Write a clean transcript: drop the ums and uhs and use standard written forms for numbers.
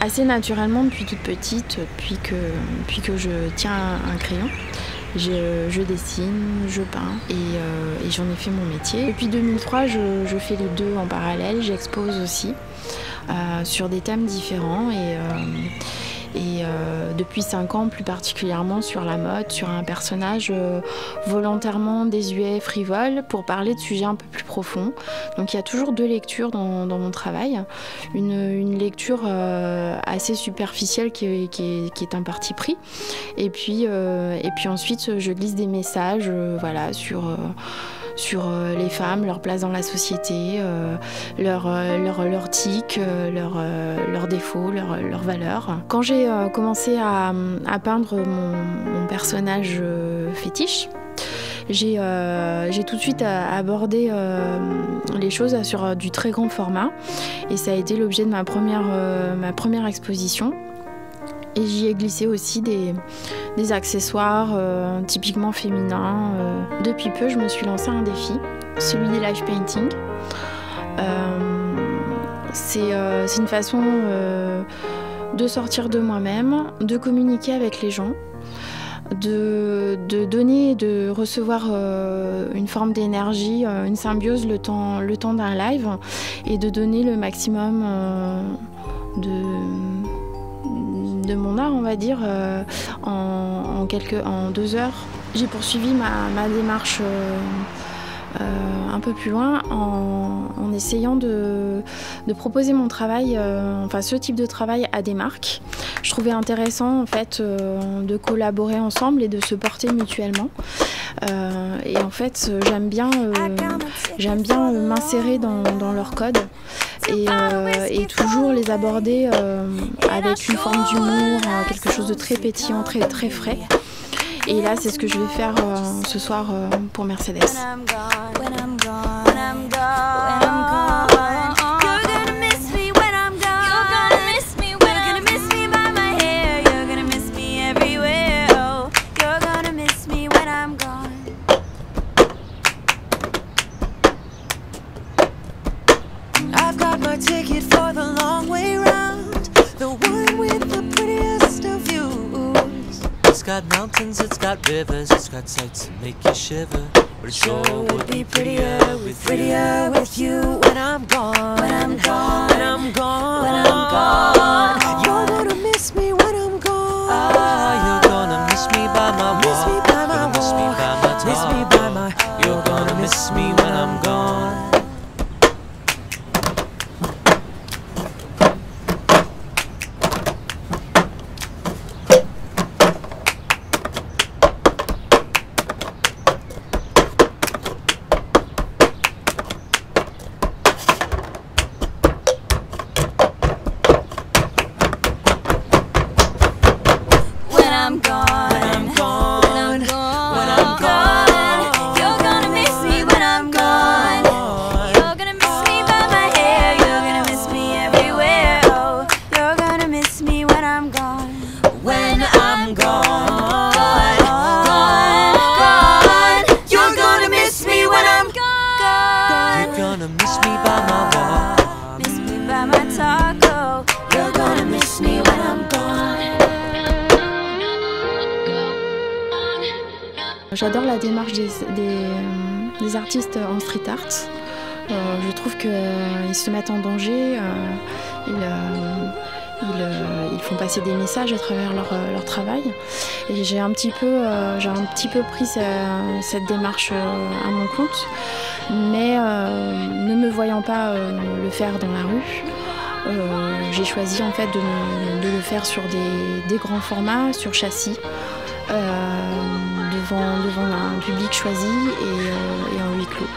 assez naturellement depuis toute petite, depuis que je tiens un crayon. Je dessine, je peins et j'en ai fait mon métier. Depuis 2003, je fais les deux en parallèle. J'expose aussi sur des thèmes différents et depuis 5 ans plus particulièrement sur la mode, sur un personnage volontairement désuet, frivole, pour parler de sujets un peu plus profonds. Donc il y a toujours 2 lectures dans mon travail. Une lecture assez superficielle qui est un parti pris. Et puis ensuite je glisse des messages voilà, sur les femmes, leur place dans la société, leurs tics, leurs défauts, leurs valeurs. Quand j'ai commencé à peindre mon personnage fétiche, j'ai tout de suite abordé les choses sur du très grand format et ça a été l'objet de ma première exposition. Et j'y ai glissé aussi des accessoires typiquement féminins. Depuis peu, je me suis lancée un défi, celui des live painting. C'est une façon de sortir de moi-même, de communiquer avec les gens, de donner et de recevoir une forme d'énergie, une symbiose le temps d'un live et de donner le maximum de mon art, on va dire, en 2 heures. J'ai poursuivi ma démarche un peu plus loin en essayant de proposer mon travail, enfin ce type de travail à des marques. Je trouvais intéressant en fait de collaborer ensemble et de se porter mutuellement. Et en fait j'aime bien m'insérer dans leur code et toujours les aborder avec une forme d'humour, quelque chose de très pétillant, très frais. Et là, c'est ce que je vais faire ce soir pour Mercedes. I've got my ticket for the long way round, the one with the prettiest of views. It's got mountains, it's got rivers, it's got sights that make you shiver. But it sure would be prettier with you when I'm gone. When I'm gone. When I'm gone. When I'm gone. You're gonna miss me when I'm gone. Ah, you're gonna miss me by my walk. Miss me by my walk. Miss me by my talk. Miss me by my. You're gonna miss me when I'm gone. I'm gone, when I'm gone, when I'm gone, when I'm gone. You're gonna miss me when I'm gone. You're gonna miss me by my hair. You're gonna miss me everywhere. Oh, you're gonna miss me when I'm gone. When I'm gone, gone. You're gonna miss me when I'm gone. You're gonna miss me by my walk. Miss me by my talk. Oh, you're gonna miss me when I'm gone. J'adore la démarche des artistes en street art. Je trouve qu'ils se mettent en danger, ils font passer des messages à travers leur travail. Et j'ai un petit peu pris cette démarche à mon compte, mais ne me voyant pas le faire dans la rue, j'ai choisi en fait de le faire sur des grands formats, sur châssis. Devant un public choisi et en huis clos.